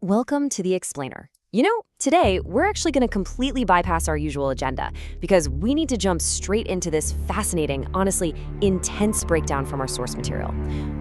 Welcome to the Explainer. Today we're actually going to completely bypass our usual agenda because we need to jump straight into this fascinating, honestly, intense breakdown from our source material.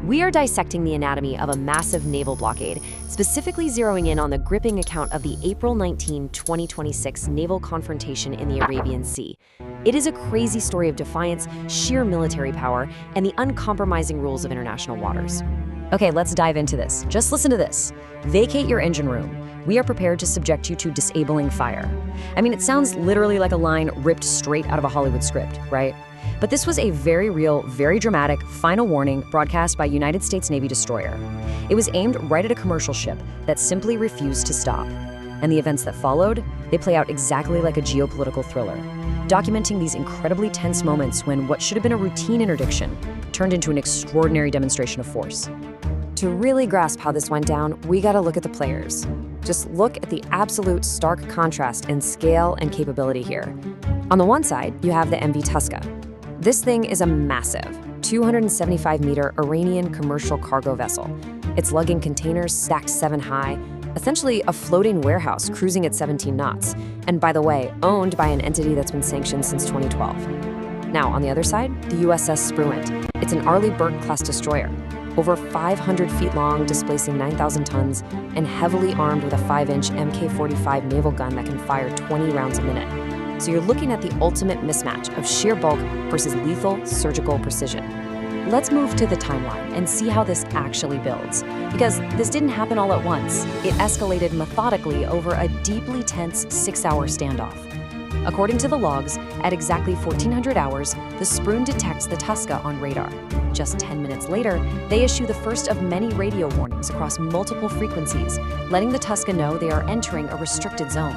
We are dissecting the anatomy of a massive naval blockade, specifically zeroing in on the gripping account of the April 19, 2026 naval confrontation in the Arabian Sea. It is a crazy story of defiance, sheer military power, and the uncompromising rules of international waters. Okay, let's dive into this. Just listen to this. Vacate your engine room. We are prepared to subject you to disabling fire. I mean, it sounds literally like a line ripped straight out of a Hollywood script, right? But this was a very real, very dramatic final warning broadcast by United States Navy destroyer. It was aimed right at a commercial ship that simply refused to stop. And the events that followed, they play out exactly like a geopolitical thriller, documenting these incredibly tense moments when what should have been a routine interdiction turned into an extraordinary demonstration of force. To really grasp how this went down, we gotta look at the players. Just look at the absolute stark contrast in scale and capability here. On the one side, you have the MV Tusca. This thing is a massive, 275-meter Iranian commercial cargo vessel. It's lugging containers stacked 7 high, essentially a floating warehouse cruising at 17 knots, and by the way, owned by an entity that's been sanctioned since 2012. Now, on the other side, the USS Spruent. It's an Arleigh Burke-class destroyer, over 500 feet long, displacing 9,000 tons, and heavily armed with a 5-inch Mk-45 naval gun that can fire 20 rounds a minute. So you're looking at the ultimate mismatch of sheer bulk versus lethal surgical precision. Let's move to the timeline and see how this actually builds. Because this didn't happen all at once. It escalated methodically over a deeply tense 6-hour standoff. According to the logs, at exactly 1400 hours, the Spruent detects the Tusca on radar. Just 10 minutes later, they issue the first of many radio warnings across multiple frequencies, letting the Tusca know they are entering a restricted zone.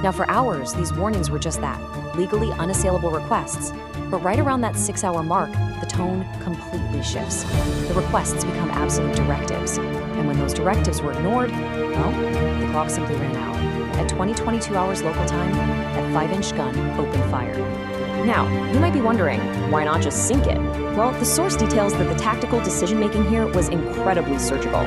Now, for hours, these warnings were just that, legally unassailable requests. But right around that 6-hour mark, the tone completely shifts. The requests become absolute directives. And when those directives were ignored, well, the clock simply ran out. At 20:22 hours local time, that 5-inch gun opened fire. Now, you might be wondering, why not just sink it? Well, the source details that the tactical decision-making here was incredibly surgical.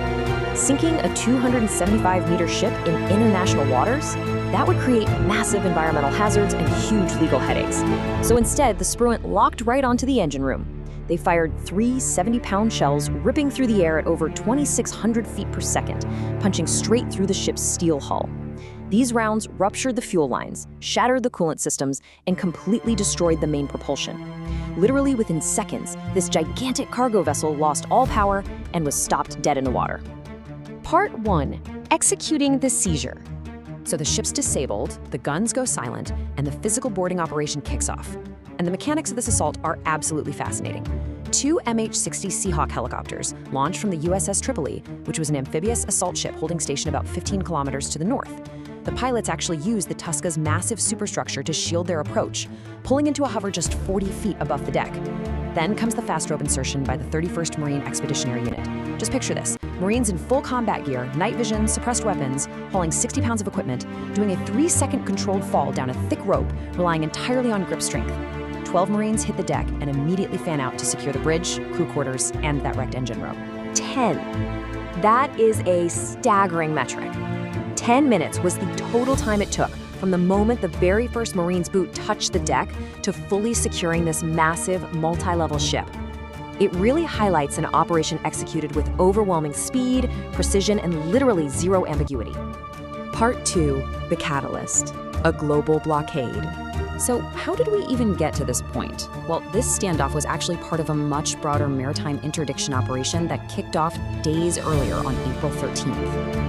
Sinking a 275-meter ship in international waters? That would create massive environmental hazards and huge legal headaches. So instead, the Spruent locked right onto the engine room. They fired 3 70-pound shells ripping through the air at over 2,600 feet per second, punching straight through the ship's steel hull. These rounds ruptured the fuel lines, shattered the coolant systems, and completely destroyed the main propulsion. Literally within seconds, this gigantic cargo vessel lost all power and was stopped dead in the water. Part 1. Executing the seizure. So the ship's disabled, the guns go silent, and the physical boarding operation kicks off. And the mechanics of this assault are absolutely fascinating. 2 MH-60 Seahawk helicopters launched from the USS Tripoli, which was an amphibious assault ship holding station about 15 kilometers to the north. The pilots actually used the Tusca's massive superstructure to shield their approach, pulling into a hover just 40 feet above the deck. Then comes the fast rope insertion by the 31st Marine Expeditionary Unit. Just picture this. Marines in full combat gear, night vision, suppressed weapons, hauling 60 pounds of equipment, doing a 3-second controlled fall down a thick rope, relying entirely on grip strength. 12 Marines hit the deck and immediately fan out to secure the bridge, crew quarters, and that wrecked engine room. 10. That is a staggering metric. 10 minutes was the total time it took from the moment the very first Marine's boot touched the deck to fully securing this massive, multi-level ship. It really highlights an operation executed with overwhelming speed, precision, and literally zero ambiguity. Part 2. The Catalyst. A global blockade. So how did we even get to this point? Well, this standoff was actually part of a much broader maritime interdiction operation that kicked off days earlier on April 13th.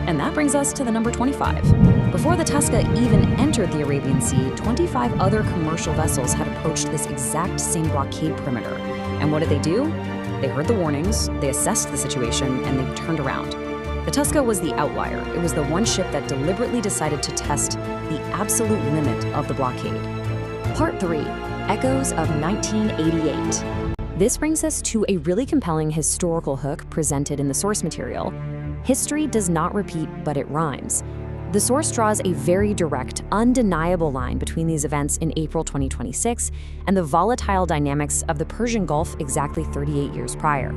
And that brings us to the number 25. Before the Tusca even entered the Arabian Sea, 25 other commercial vessels had approached this exact same blockade perimeter. And what did they do? They heard the warnings, they assessed the situation, and they turned around. The Tusca was the outlier. It was the one ship that deliberately decided to test the absolute limit of the blockade. Part 3. Echoes of 1988. This brings us to a really compelling historical hook presented in the source material. History does not repeat, but it rhymes. The source draws a very direct, undeniable line between these events in April 2026 and the volatile dynamics of the Persian Gulf exactly 38 years prior.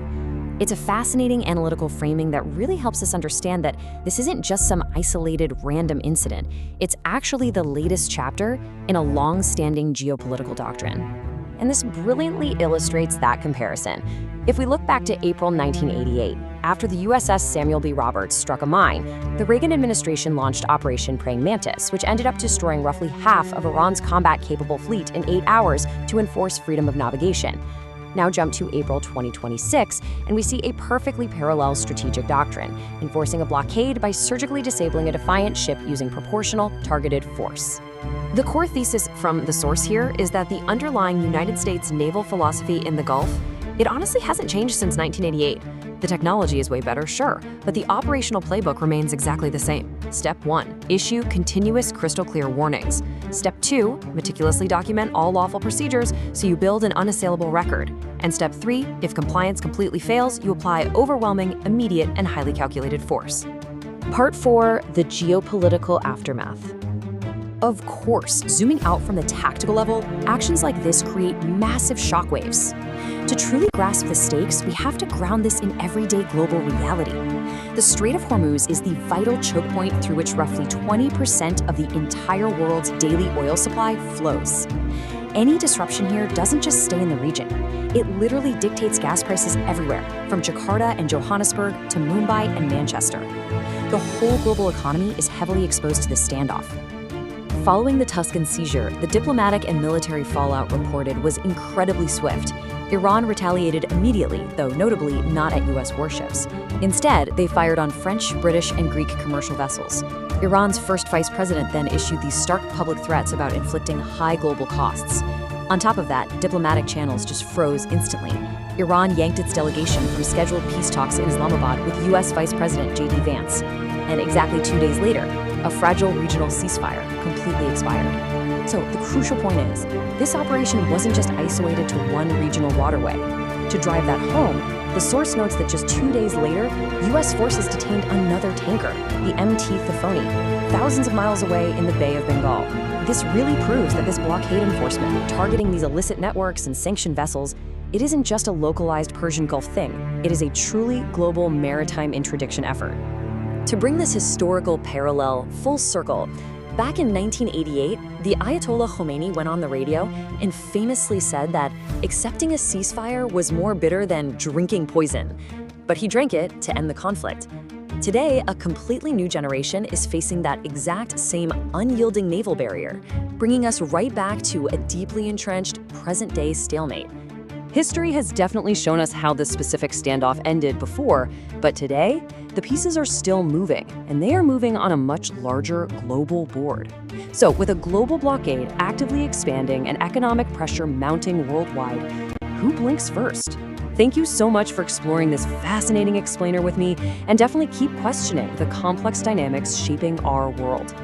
It's a fascinating analytical framing that really helps us understand that this isn't just some isolated random incident. It's actually the latest chapter in a long-standing geopolitical doctrine. And this brilliantly illustrates that comparison. If we look back to April 1988, after the USS Samuel B. Roberts struck a mine, the Reagan administration launched Operation Praying Mantis, which ended up destroying roughly half of Iran's combat-capable fleet in 8 hours to enforce freedom of navigation. Now jump to April 2026, and we see a perfectly parallel strategic doctrine, enforcing a blockade by surgically disabling a defiant ship using proportional, targeted force. The core thesis from the source here is that the underlying United States naval philosophy in the Gulf, it honestly hasn't changed since 1988. The technology is way better, sure, but the operational playbook remains exactly the same. Step 1, issue continuous crystal clear warnings. Step 2, meticulously document all lawful procedures so you build an unassailable record. And Step 3, if compliance completely fails, you apply overwhelming, immediate, and highly calculated force. Part 4, the geopolitical aftermath. Of course, zooming out from the tactical level, actions like this create massive shockwaves. To truly grasp the stakes, we have to ground this in everyday global reality. The Strait of Hormuz is the vital choke point through which roughly 20% of the entire world's daily oil supply flows. Any disruption here doesn't just stay in the region. It literally dictates gas prices everywhere, from Jakarta and Johannesburg to Mumbai and Manchester. The whole global economy is heavily exposed to this standoff. Following the Tuscan seizure, the diplomatic and military fallout reported was incredibly swift. Iran retaliated immediately, though notably not at U.S. warships. Instead, they fired on French, British, and Greek commercial vessels. Iran's first vice president then issued these stark public threats about inflicting high global costs. On top of that, diplomatic channels just froze instantly. Iran yanked its delegation from scheduled peace talks in Islamabad with U.S. Vice President J.D. Vance. And exactly 2 days later, a fragile regional ceasefire completely expired. So the crucial point is, this operation wasn't just isolated to one regional waterway. To drive that home, the source notes that just 2 days later, U.S. forces detained another tanker, the MT Tusca, thousands of miles away in the Bay of Bengal. This really proves that this blockade enforcement, targeting these illicit networks and sanctioned vessels, it isn't just a localized Persian Gulf thing. It is a truly global maritime interdiction effort. To bring this historical parallel full circle, back in 1988, the Ayatollah Khomeini went on the radio and famously said that accepting a ceasefire was more bitter than drinking poison. But he drank it to end the conflict. Today, a completely new generation is facing that exact same unyielding naval barrier, bringing us right back to a deeply entrenched present-day stalemate. History has definitely shown us how this specific standoff ended before, but today, the pieces are still moving, and they are moving on a much larger global board. So, with a global blockade actively expanding and economic pressure mounting worldwide, who blinks first? Thank you so much for exploring this fascinating explainer with me, and definitely keep questioning the complex dynamics shaping our world.